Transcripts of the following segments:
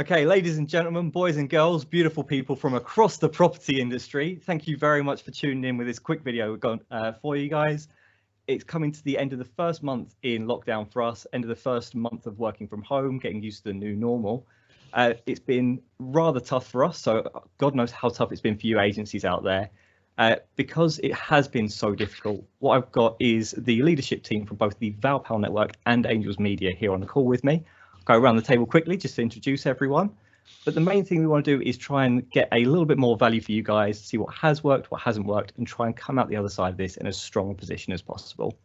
Okay, ladies and gentlemen, boys and girls, beautiful people from across the property industry, thank you very much for tuning in with this quick video we've got for you guys. It's coming to the end of the first month in lockdown for us, end of the first month of working from home, getting used to the new normal. It's been rather tough for us, so God knows how tough it's been for you agencies out there. Because it has been so difficult, what I've got is the leadership team from both the ValPal network and Angels Media here on the call with me. I'll go around the table quickly just to introduce everyone. But the main thing we want to do is try and get a little bit more value for you guys, see what has worked, what hasn't worked, and try and come out the other side of this in as strong a position as possible.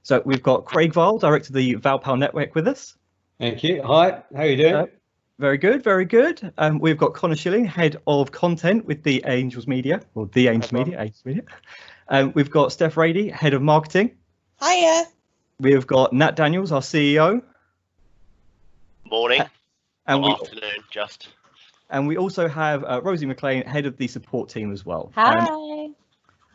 So we've got Craig Vile, director of the ValPal network, with us. Thank you. Hi, how are you doing? Very good, very good. We've got Connor Schilling, head of content with the Angels Media, or the Angels Media. We've got Steph Rady, head of marketing. Hiya. We've got Nat Daniels, our CEO. Morning. And Afternoon, just. And we also have Rosie McLean, head of the support team as well. Hi.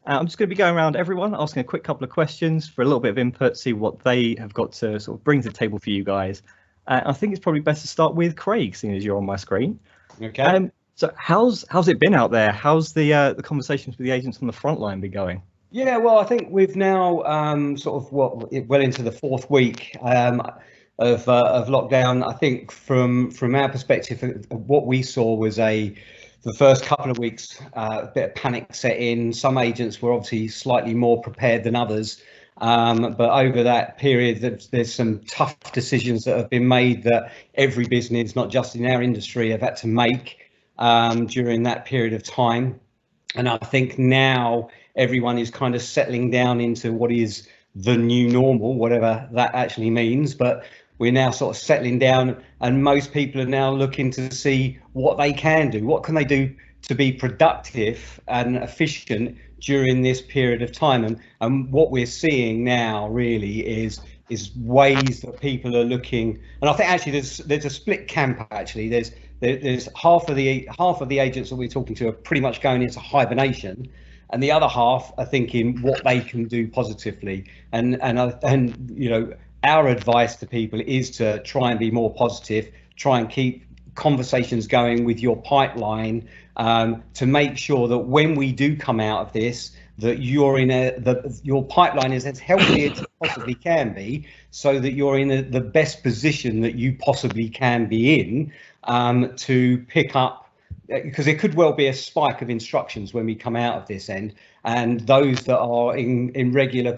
I'm just going to be going around everyone, asking a quick couple of questions for a little bit of input, see what they have got to sort of bring to the table for you guys. I think it's probably best to start with Craig, seeing as you're on my screen. Okay. So how's it been out there? How's the conversations with the agents on the front line been going? Yeah, well, I think we've now sort of well into the fourth week of lockdown. I think from our perspective, what we saw was the first couple of weeks, a bit of panic set in. Some agents were obviously slightly more prepared than others. But over that period, there's some tough decisions that have been made that every business, not just in our industry, have had to make during that period of time. And I think now everyone is kind of settling down into what is the new normal, whatever that actually means. But we're now sort of settling down, and most people are now looking to see what they can do. What can they do to be productive and efficient during this period of time? And what we're seeing now really is ways that people are looking. And I think actually there's a split camp. Actually, there's half of the agents that we're talking to are pretty much going into hibernation, and the other half are thinking what they can do positively. And you know, our advice to people is to try and be more positive, try and keep conversations going with your pipeline, to make sure that when we do come out of this, that you're your pipeline is as healthy as it possibly can be, so that you're in the best position that you possibly can be in, to pick up, because there could well be a spike of instructions when we come out of this end, and those that are in regular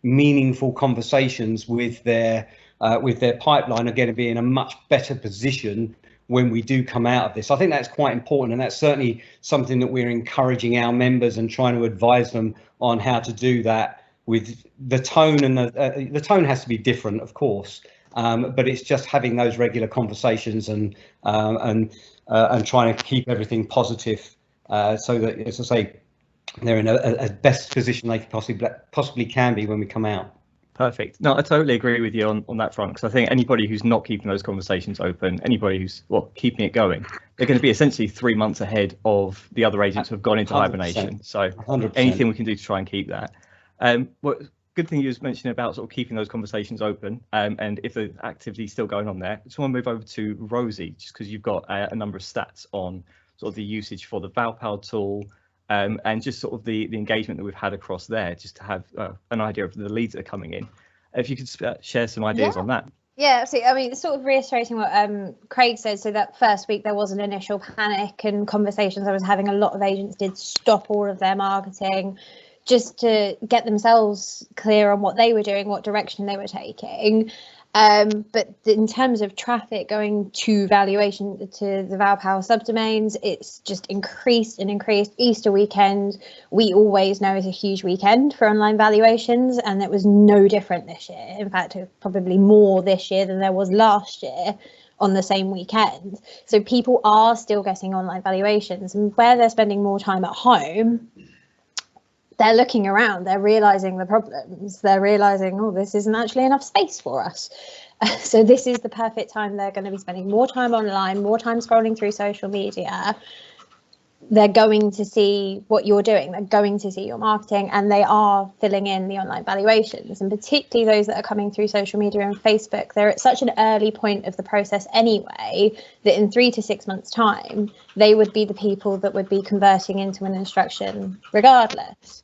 meaningful conversations with their pipeline are going to be in a much better position when we do come out of this. I think that's quite important, and that's certainly something that we're encouraging our members and trying to advise them on how to do that. With the tone, and the tone has to be different, of course, but it's just having those regular conversations and trying to keep everything positive, so that, as I say, they're in a best position they possibly can be when we come out. Perfect. No, I totally agree with you on that front, because I think anybody who's not keeping those conversations open, anybody who's keeping it going, they're going to be essentially 3 months ahead of the other agents who have gone into 100%. Hibernation. So 100%. Anything we can do to try and keep that. What good thing you was mentioning about sort of keeping those conversations open, and if the activity is still going on there. I just want to move over to Rosie, just because you've got a number of stats on sort of the usage for the ValPal tool, and just sort of the engagement that we've had across there, just to have an idea of the leads that are coming in. If you could share some ideas on that. Yeah, absolutely. I mean, sort of reiterating what Craig said. So that first week there was an initial panic and conversations I was having. A lot of agents did stop all of their marketing just to get themselves clear on what they were doing, what direction they were taking. But in terms of traffic going to valuation, to the ValPal subdomains, it's just increased and increased. Easter weekend, we always know, is a huge weekend for online valuations, and it was no different this year. In fact, probably more this year than there was last year on the same weekend. So people are still getting online valuations, and where they're spending more time at home, they're looking around, they're realizing the problems, they're realizing, oh, this isn't actually enough space for us. So this is the perfect time. They're going to be spending more time online, more time scrolling through social media, they're going to see what you're doing, they're going to see your marketing, and they are filling in the online valuations. And particularly those that are coming through social media and Facebook, they're at such an early point of the process anyway, that in 3 to 6 months' time, they would be the people that would be converting into an instruction regardless.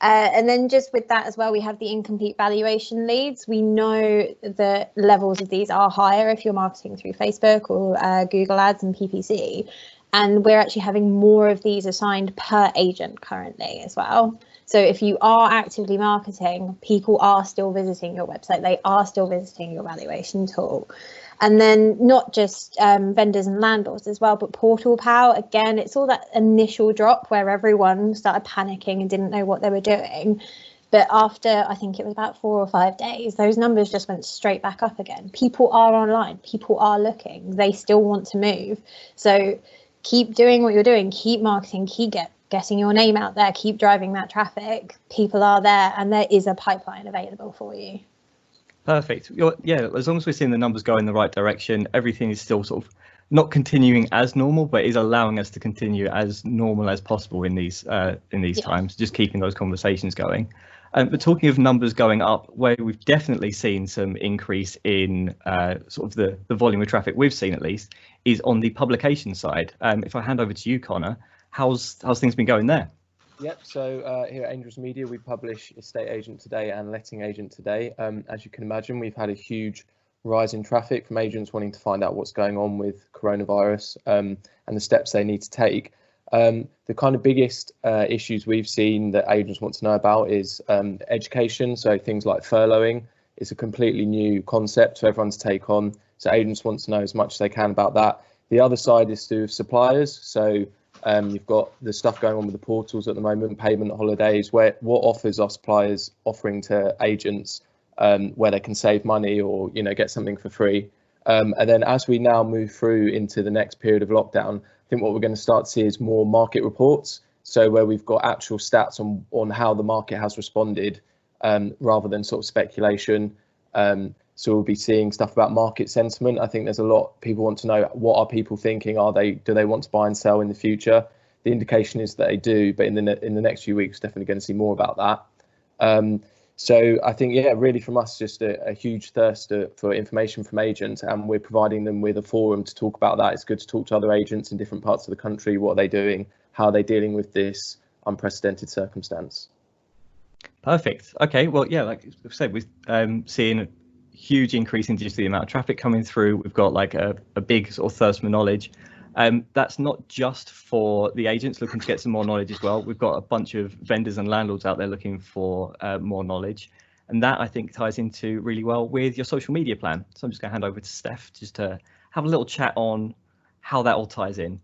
And then just with that as well, we have the incomplete valuation leads. We know the levels of these are higher if you're marketing through Facebook or Google Ads and PPC. And we're actually having more of these assigned per agent currently as well. So if you are actively marketing, people are still visiting your website. They are still visiting your valuation tool. And then not just vendors and landlords as well, but ValPal, again, it's all that initial drop where everyone started panicking and didn't know what they were doing. But after, I think it was about 4 or 5 days, those numbers just went straight back up again. People are online, people are looking, they still want to move. So keep doing what you're doing, keep marketing, keep getting your name out there, keep driving that traffic. People are there and there is a pipeline available for you. Perfect. Yeah, as long as we're seeing the numbers go in the right direction, everything is still sort of not continuing as normal, but is allowing us to continue as normal as possible in these times, just keeping those conversations going. But talking of numbers going up, where we've definitely seen some increase in sort of the volume of traffic we've seen at least, is on the publication side. If I hand over to you, Connor, how's things been going there? Yep, so here at Angels Media, we publish Estate Agent Today and Letting Agent Today. As you can imagine, we've had a huge rise in traffic from agents wanting to find out what's going on with coronavirus and the steps they need to take. The kind of biggest issues we've seen that agents want to know about is education. So things like furloughing is a completely new concept for everyone to take on. So agents want to know as much as they can about that. The other side is to do with suppliers. So you've got the stuff going on with the portals at the moment, payment holidays, what offers are suppliers offering to agents where they can save money or get something for free. And then as we now move through into the next period of lockdown, I think what we're going to start to see is more market reports. So where we've got actual stats on how the market has responded rather than sort of speculation. So we'll be seeing stuff about market sentiment. I think there's a lot people want to know, what are people thinking? Do they want to buy and sell in the future? The indication is that they do, but in the next few weeks, definitely going to see more about that. So I think, yeah, really from us, just a huge thirst for information from agents, and we're providing them with a forum to talk about that. It's good to talk to other agents in different parts of the country. What are they doing? How are they dealing with this unprecedented circumstance? Perfect. Okay, well, yeah, like I said, we're seeing a huge increase in just the amount of traffic coming through. We've got like a big sort of thirst for knowledge. That's not just for the agents looking to get some more knowledge as well. We've got a bunch of vendors and landlords out there looking for more knowledge. And that, I think, ties into really well with your social media plan. So I'm just going to hand over to Steph just to have a little chat on how that all ties in.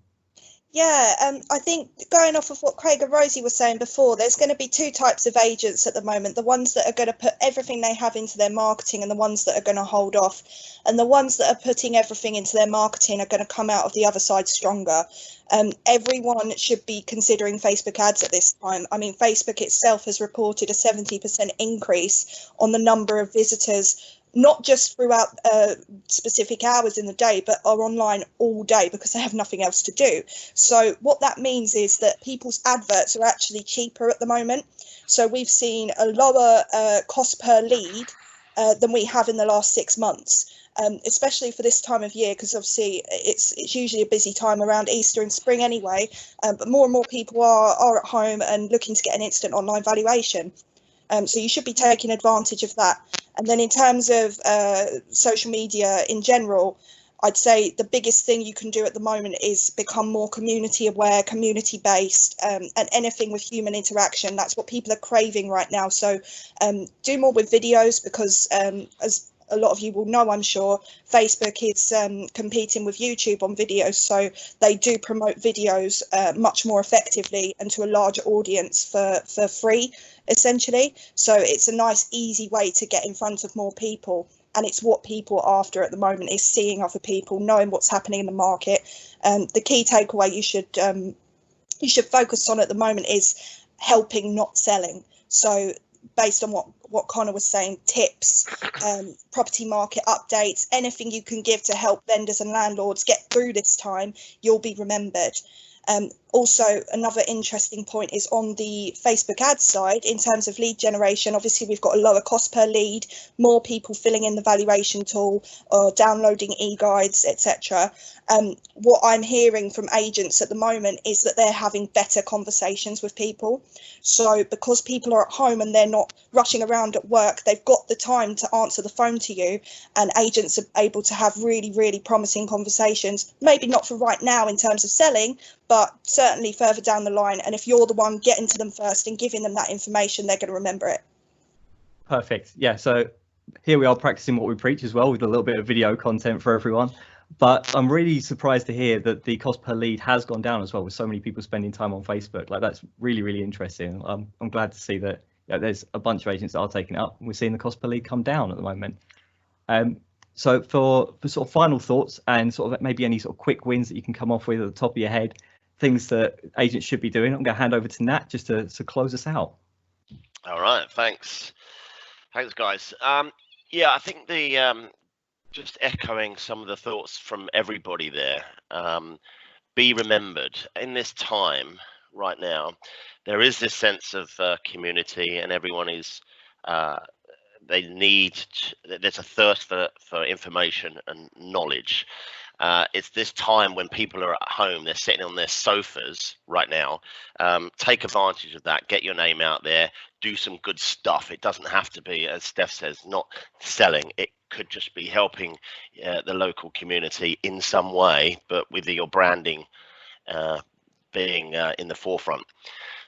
Yeah, I think going off of what Craig and Rosie were saying before, there's going to be two types of agents at the moment. The ones that are going to put everything they have into their marketing and the ones that are going to hold off. And the ones that are putting everything into their marketing are going to come out of the other side stronger. Everyone should be considering Facebook ads at this time. I mean, Facebook itself has reported a 70% increase on the number of visitors, not just throughout specific hours in the day, but are online all day because they have nothing else to do. So what that means is that people's adverts are actually cheaper at the moment. So we've seen a lower cost per lead than we have in the last 6 months, especially for this time of year, because obviously it's usually a busy time around Easter and spring anyway. But more and more people are at home and looking to get an instant online valuation. So you should be taking advantage of that. And then in terms of social media in general, I'd say the biggest thing you can do at the moment is become more community aware, community based, and anything with human interaction. That's what people are craving right now. So do more with videos because as a lot of you will know, I'm sure, Facebook is competing with YouTube on videos. So they do promote videos much more effectively and to a larger audience for free, essentially. So it's a nice, easy way to get in front of more people. And it's what people are after at the moment, is seeing other people, knowing what's happening in the market. The key takeaway you should focus on at the moment is helping, not selling. So based on what what Connor was saying, tips, property market updates, anything you can give to help vendors and landlords get through this time, you'll be remembered. Also, another interesting point is on the Facebook ads side, in terms of lead generation. Obviously, we've got a lower cost per lead, more people filling in the valuation tool or downloading e-guides, etc. What I'm hearing from agents at the moment is that they're having better conversations with people. So because people are at home and they're not rushing around at work, they've got the time to answer the phone to you, and agents are able to have really, really promising conversations. Maybe not for right now in terms of selling, but certainly further down the line. And if you're the one getting to them first and giving them that information, they're going to remember it. Perfect. Yeah, so here we are practicing what we preach as well, with a little bit of video content for everyone. But I'm really surprised to hear that the cost per lead has gone down as well, with so many people spending time on Facebook. Like, that's really, really interesting. I'm glad to see that there's a bunch of agents that are taking it up. We're seeing the cost per lead come down at the moment. So for sort of final thoughts and sort of maybe any sort of quick wins that you can come off with at the top of your head, things that agents should be doing, I'm going to hand over to Nat just to close us out. All right, thanks guys. Yeah, I think the just echoing some of the thoughts from everybody there. Be remembered in this time right now. There is this sense of community, and everyone is there's a thirst for information and knowledge. It's this time when people are at home, they're sitting on their sofas right now. Take advantage of that, get your name out there, do some good stuff. It doesn't have to be, as Steph says, not selling. It could just be helping the local community in some way, but with your branding being in the forefront.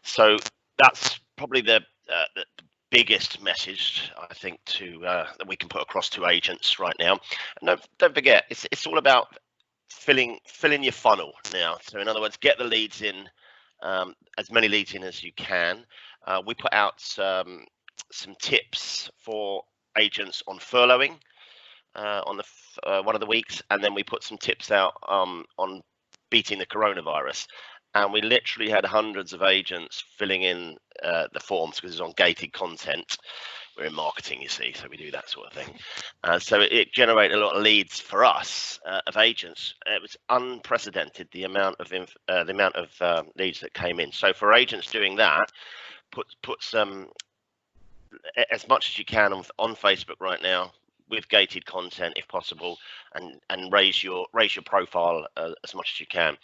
So that's probably the biggest message, I think, that we can put across to agents right now. And don't forget, it's all about filling your funnel now. So in other words, get the leads in, as many leads in as you can. We put out some tips for agents on furloughing on one of the weeks, and then we put some tips out on beating the coronavirus. And we literally had hundreds of agents filling in the forms, because it's on gated content. We're in marketing, you see, so we do that sort of thing. So it generated a lot of leads for us of agents. It was unprecedented, the amount of leads that came in. So for agents doing that, put some as much as you can on Facebook right now, with gated content if possible, and raise your profile as much as you can.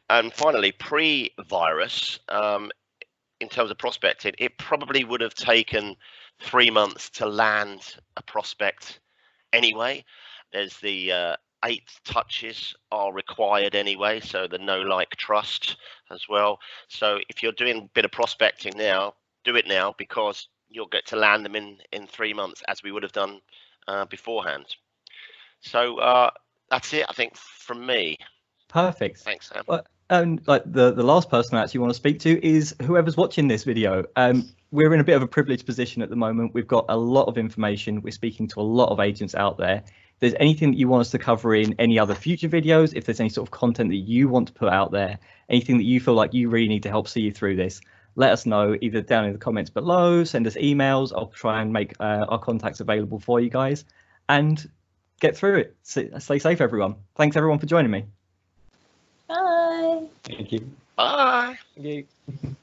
And finally, pre-virus, in terms of prospecting, it probably would have taken 3 months to land a prospect anyway. There's the 8 touches are required anyway, so the know, like, trust as well. So if you're doing a bit of prospecting now, do it now, because you'll get to land them in 3 months, as we would have done beforehand. So that's it, I think, from me. Perfect. Thanks, Sam. Well, like the last person I actually want to speak to is whoever's watching this video. We're in a bit of a privileged position at the moment. We've got a lot of information. We're speaking to a lot of agents out there. If there's anything that you want us to cover in any other future videos, if there's any sort of content that you want to put out there, anything that you feel like you really need to help see you through this, let us know either down in the comments below, send us emails. I'll try and make our contacts available for you guys, and get through it. Stay safe, everyone. Thanks everyone for joining me. Bye. Thank you. Bye. Thank you.